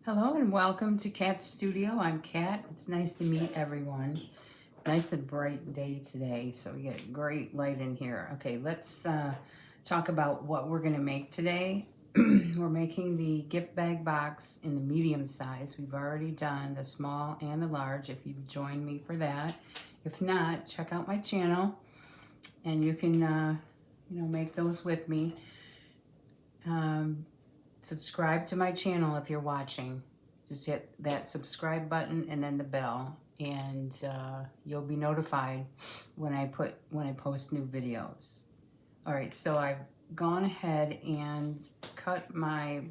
Hello and welcome to Kat Studio. I'm Kat. It's nice to meet everyone. Nice and bright day today, so we get great light in here. Okay, let's talk about what we're going to make today. We're making the gift bag box in the medium size. We've already done the small and the large if you've joined me for that. If not, check out my channel and you can make those with me. Subscribe to my channel if you're watching. Just hit that subscribe button and then the bell, and you'll be notified when I post new videos. All right, so I've gone ahead and cut my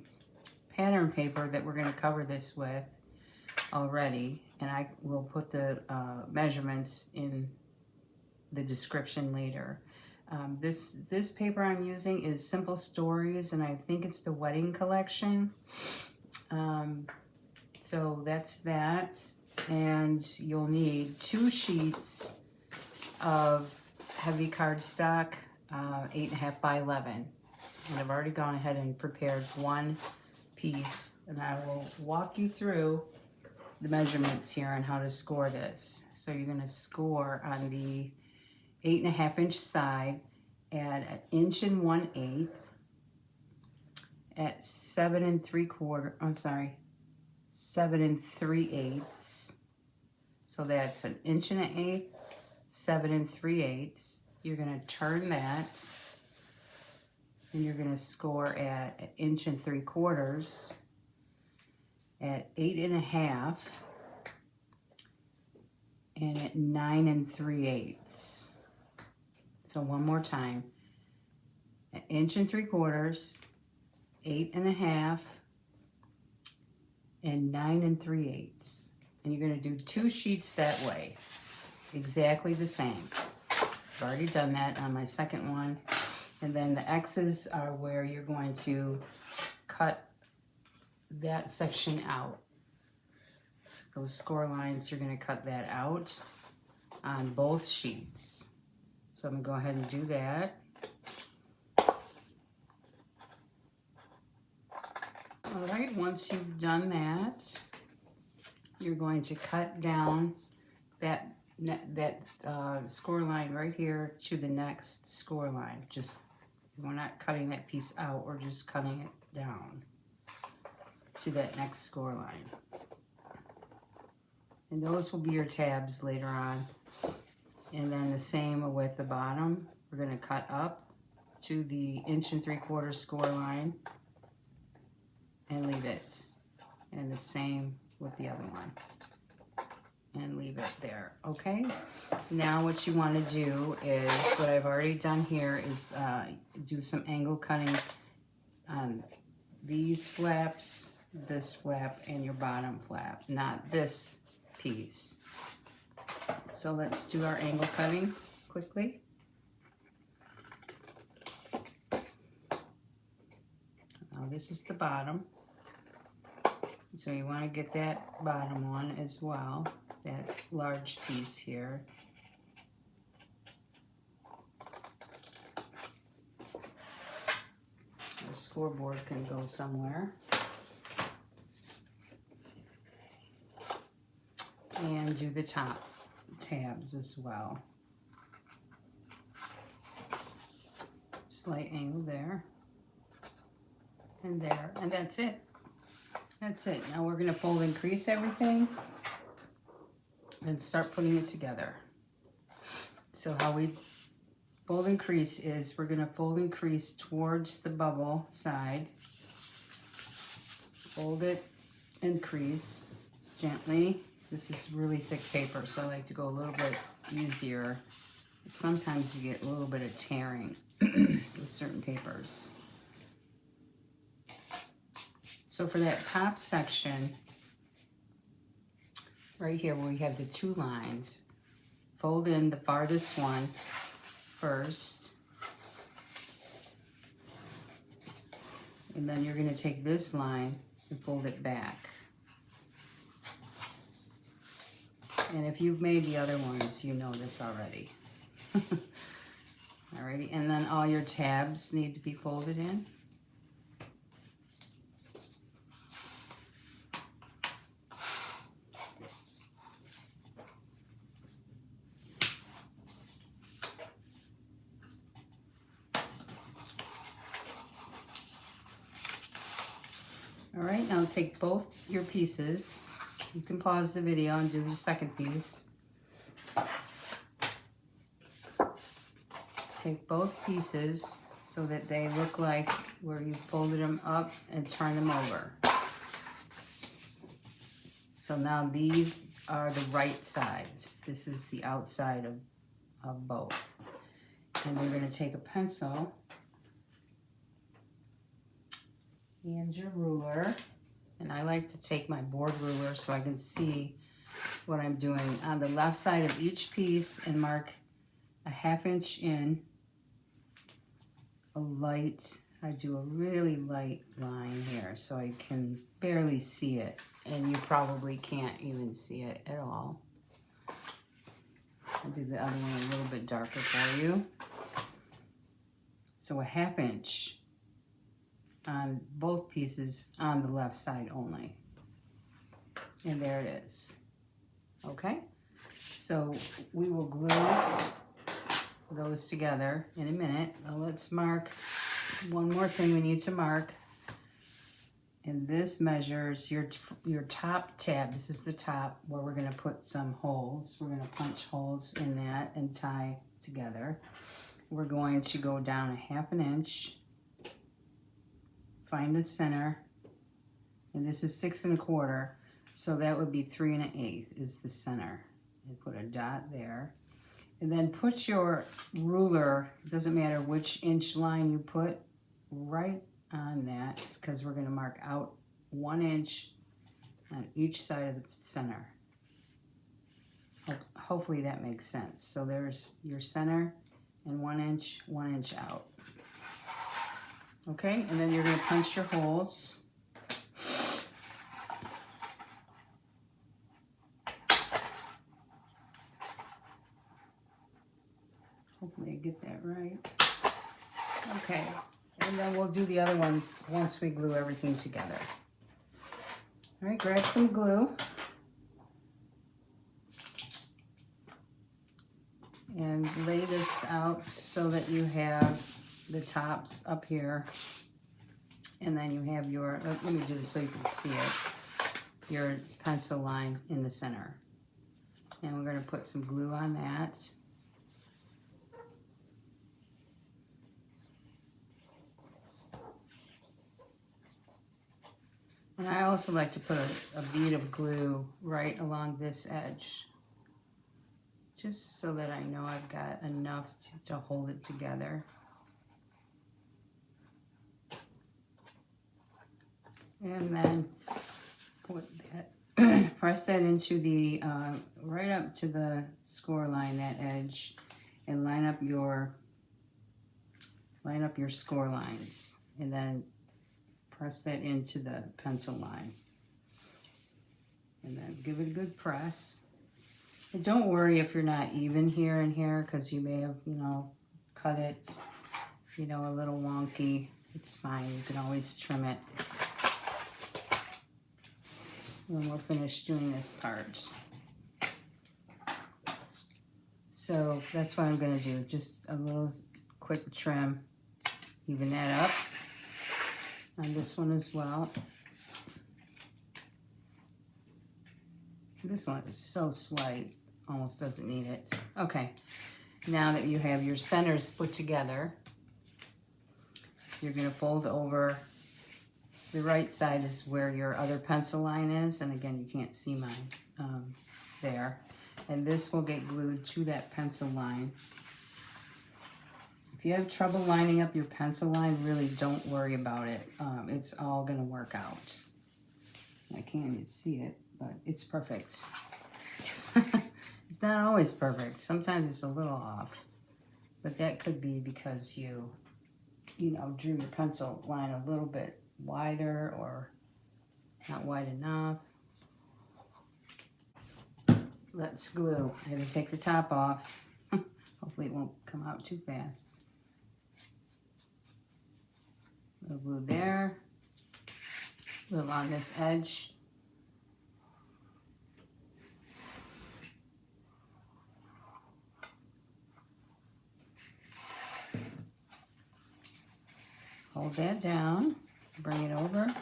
pattern paper that we're going to cover this with already, and I will put the measurements in the description later. This paper I'm using is Simple Stories, and I think it's the Wedding Collection. So that's that, and you'll need 2 sheets of heavy cardstock, 8.5 by 11. And I've already gone ahead and prepared 1 piece, and I will walk you through the measurements here on how to score this. So you're going to score on the 8.5 inch side at 1 1/8 at 7 3/8. So that's 1 1/8, 7 3/8. You're going to turn that, and you're going to score at 1 3/4 at 8.5 and at 9 3/8. So one more time, at 1 3/4, 8.5, and 9 3/8. And you're going to do 2 sheets that way, exactly the same. I've already done that on my second one. And then the X's are where you're going to cut that section out. Those score lines, you're going to cut that out on both sheets. So I'm going to go ahead and do that. All right, once you've done that, you're going to cut down that score line right here to the next score line. We're not cutting that piece out, we're just cutting it down to that next score line. And those will be your tabs later on. And then the same with the bottom. We're going to cut up to the 1 3/4 score line and leave it. And the same with the other one. And leave it there, okay? Now what you want to do is, what I've already done here is do some angle cutting on these flaps, this flap, and your bottom flap, not this piece. So let's do our angle cutting quickly. Now this is the bottom. So you want to get that bottom one as well, that large piece here. The scoreboard can go somewhere. And do the top tabs as well. Slight angle there and there, and that's it. That's it. Now we're going to fold and crease everything and start putting it together. So how we fold and crease is we're going to fold and crease towards the bubble side. Fold it and crease gently. This is really thick paper, so I like to go a little bit easier. Sometimes you get a little bit of tearing with certain papers. So for that top section, right here where we have the 2 lines, fold in the farthest one first. And then you're going to take this line and fold it back. And if you've made the other ones, you know this already. Alrighty, and then all your tabs need to be folded in. All right, now take both your pieces. You can pause the video and do the second piece. Take both pieces so that they look like where you folded them up and turn them over. So now these are the right sides. This is the outside of both. And you're going to take a pencil and your ruler. And I like to take my board ruler so I can see what I'm doing on the left side of each piece and mark a 1/2 inch in. I do a really light line here so I can barely see it, and you probably can't even see it at all. I'll do the other one a little bit darker for you. So a 1/2 inch on both pieces on the left side only. And there it is. Okay, so we will glue those together in a minute. Now let's mark one more thing we need to mark. And this measures your top tab. This is the top where we're going to put some holes. We're going to punch holes in that and tie together. We're going to go down a 1/2 inch. Find the center. And this is 6 1/4. So that would be 3 1/8 is the center. And put a dot there. And then put your ruler, it doesn't matter which inch line you put, right on that, because we're going to mark out 1 inch on each side of the center. Hopefully that makes sense. So there's your center and 1 inch out. Okay, and then you're going to punch your holes. Hopefully I get that right. Okay, and then we'll do the other ones once we glue everything together. All right, grab some glue. And lay this out so that you have the tops up here. And then you have your, let me do this so you can see it, your pencil line in the center. And we're going to put some glue on that. And I also like to put a bead of glue right along this edge, just so that I know I've got enough to hold it together. And then put that, press that into the, right up to the score line, that edge, and line up your score lines. And then press that into the pencil line. And then give it a good press. And don't worry if you're not even here and here, because you may have, cut it, a little wonky. It's fine. You can always trim it when we're finished doing this part. So that's what I'm going to do. Just a little quick trim. Even that up on this one as well. This one is so slight, almost doesn't need it. Okay, now that you have your centers put together, you're going to fold over. The right side is where your other pencil line is, and again, you can't see mine there. And this will get glued to that pencil line. If you have trouble lining up your pencil line, really don't worry about it. It's all going to work out. I can't even see it, but it's perfect. It's not always perfect. Sometimes it's a little off, but that could be because you drew your pencil line a little bit wider or not wide enough. Let's glue. I'm going to take the top off. Hopefully it won't come out too fast. A little glue there, a little on this edge. Hold that down, bring it over.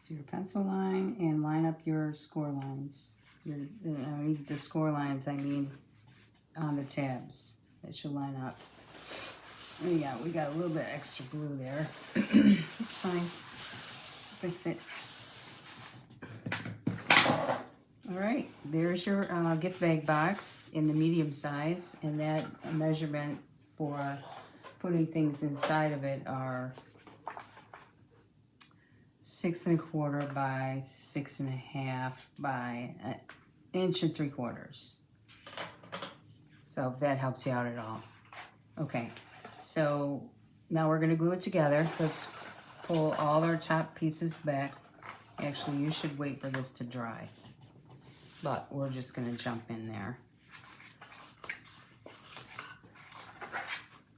to your pencil line and line up your score lines. The score lines, I mean on the tabs. That should line up. Yeah, we got a little bit extra glue there. It's fine. Fix it. All right, there's your gift bag box in the medium size, and that measurement for putting things inside of it are 6 1/4 by 6 1/2 by 1 3/4 inches. So if that helps you out at all. Okay, so now we're gonna glue it together. Let's pull all our top pieces back. Actually, you should wait for this to dry, but we're just gonna jump in there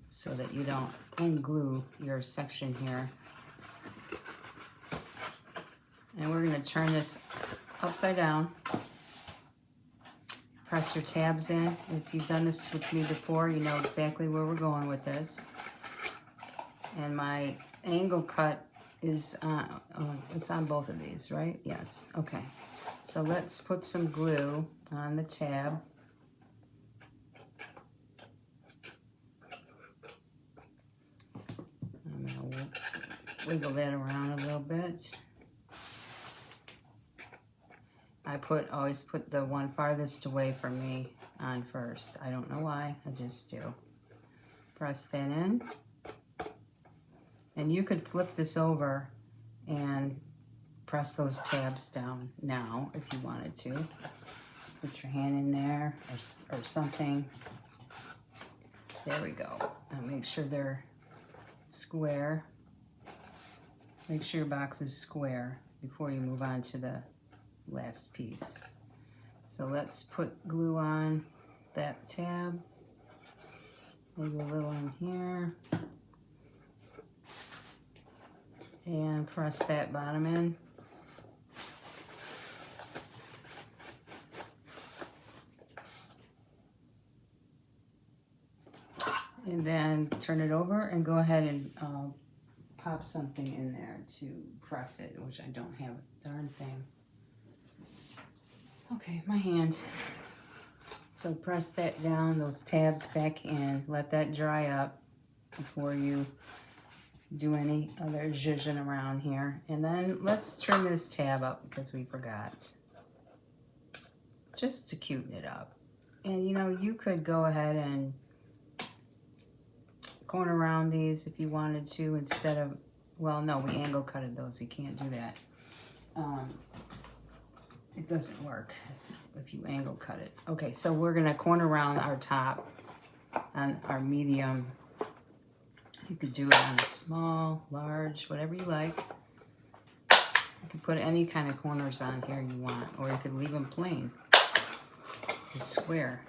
so that you don't unglue your section here. And we're gonna turn this upside down. Press your tabs in. If you've done this with me before, you know exactly where we're going with this. And my angle cut is it's on both of these, right? Yes, okay. So let's put some glue on the tab. I'm gonna wiggle that around a little bit. I always put the one farthest away from me on first. I don't know why, I just do. Press that in. And you could flip this over and press those tabs down now if you wanted to. Put your hand in there or something. There we go. Now make sure they're square. Make sure your box is square before you move on to the last piece. So let's put glue on that tab. Maybe a little in here. And press that bottom in. And then turn it over and go ahead and pop something in there to press it, which I don't have a darn thing. Okay, my hand. So press that down, those tabs back in, let that dry up before you do any other zhuzhing around here. And then let's turn this tab up because we forgot. Just to cuten it up. And you know, you could go ahead and corner around these if you wanted to instead of, well, no, we angle cutted those, you can't do that. It doesn't work if you angle cut it. Okay, so we're gonna corner around our top on our medium. You could do it on small, large, whatever you like. You can put any kind of corners on here you want, or you could leave them plain, just square.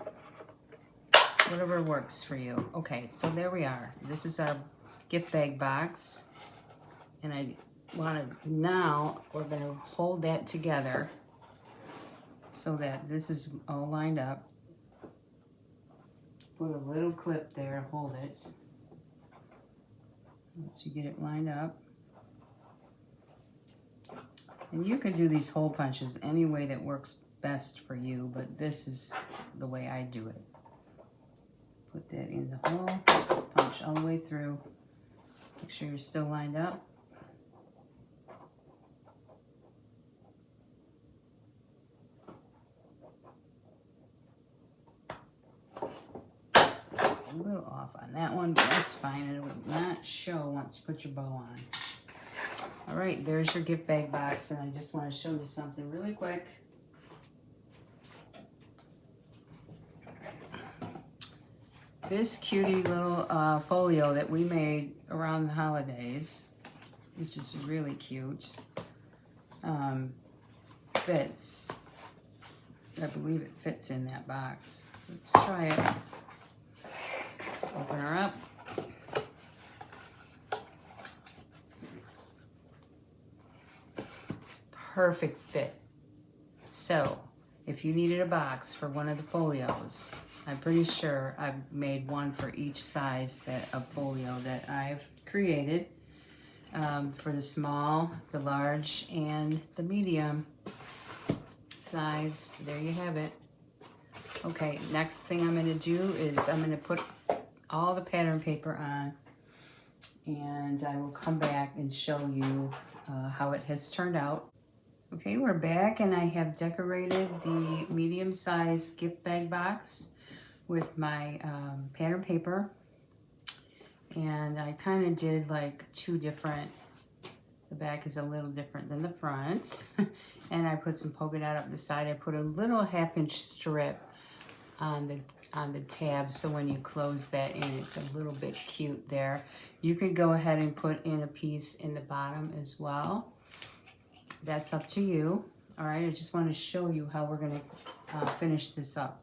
Whatever works for you. Okay, so there we are. This is our gift bag box. And now we're gonna hold that together so that this is all lined up. Put a little clip there to hold it. Once you get it lined up. And you can do these hole punches any way that works best for you, but this is the way I do it. Put that in the hole, punch all the way through. Make sure you're still lined up. A little off on that one, but that's fine. It will not show once you put your bow on. All right, there's your gift bag box, and I just want to show you something really quick. This cutie little folio that we made around the holidays, which is really cute, fits. I believe it fits in that box. Let's try it. Open her up. Perfect fit. So, if you needed a box for one of the folios, I'm pretty sure I've made one for each size of folio that I've created. for the small, the large, and the medium size. There you have it. Okay, next thing I'm going to do is I'm going to put all the pattern paper on, and I will come back and show you how it has turned out. Okay, we're back, and I have decorated the medium-sized gift bag box with my pattern paper. And I kind of did like two different, the back is a little different than the front. And I put some polka dot up the side. I put a little 1/2 inch strip on the tab, so when you close that in, it's a little bit cute there. You could go ahead and put in a piece in the bottom as well. That's up to you. All right, I just want to show you how we're going to finish this up.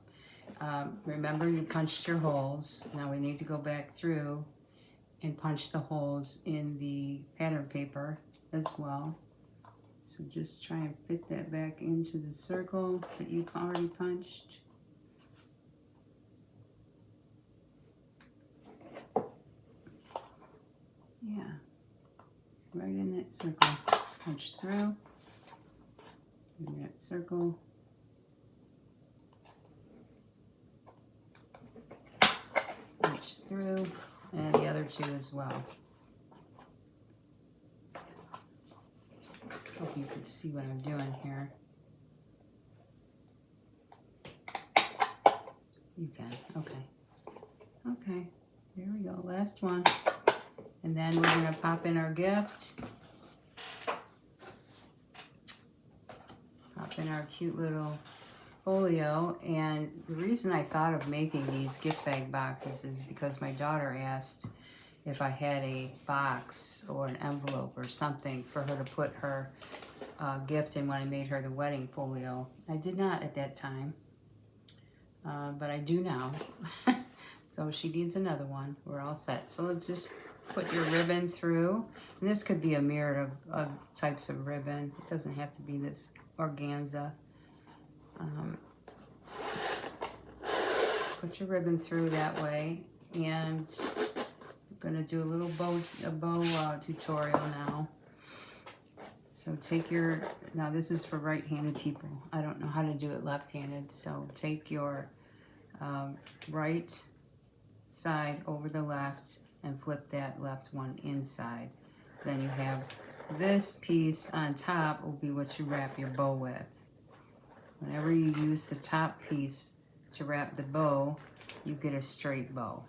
Remember, you punched your holes. Now we need to go back through and punch the holes in the pattern paper as well. So just try and fit that back into the circle that you've already punched. Yeah, right in that circle. Punch through in that circle. Punch through, and the other two as well. Hope you can see what I'm doing here. You can, okay. Okay, there we go, last one. And then we're gonna pop in our gift. Pop in our cute little folio. And the reason I thought of making these gift bag boxes is because my daughter asked if I had a box or an envelope or something for her to put her gift in when I made her the wedding folio. I did not at that time, but I do now. So she needs another one. We're all set. So let's just put your ribbon through. And this could be a myriad of types of ribbon. It doesn't have to be this organza. Put your ribbon through that way. And I'm going to do a little bow tutorial now. So take your, now this is for right-handed people. I don't know how to do it left-handed. So take your right side over the left and flip that left one inside. Then you have this piece on top will be what you wrap your bow with. Whenever you use the top piece to wrap the bow, you get a straight bow.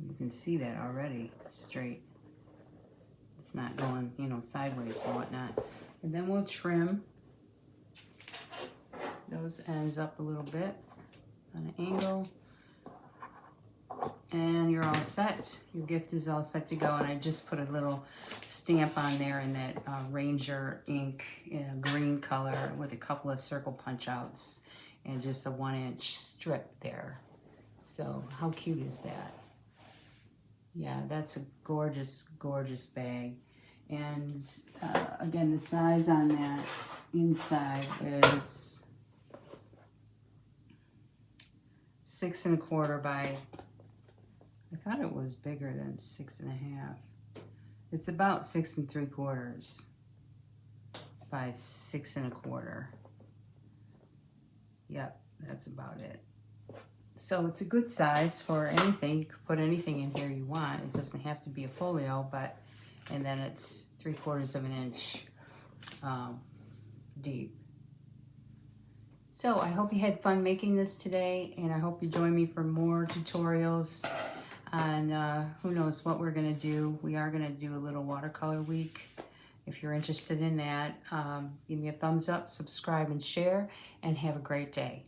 You can see that already, straight. It's not going, you know, sideways and whatnot. And then we'll trim those ends up a little bit on an angle. And you're all set. Your gift is all set to go. And I just put a little stamp on there in that Ranger ink in a green color with a couple of circle punch outs and just a 1-inch strip there. So how cute is that? Yeah, that's a gorgeous, gorgeous bag. And again, the size on that inside is 6 1/4 by, I thought it was bigger than 6 1/2. It's about 6 3/4 by 6 1/4. Yep, that's about it. So it's a good size for anything. You could put anything in here you want. It doesn't have to be a folio, but, and then it's 3/4 of an inch deep. So I hope you had fun making this today, and I hope you join me for more tutorials on who knows what we're gonna do. We are gonna do a little watercolor week. If you're interested in that, give me a thumbs up, subscribe, and share, and have a great day.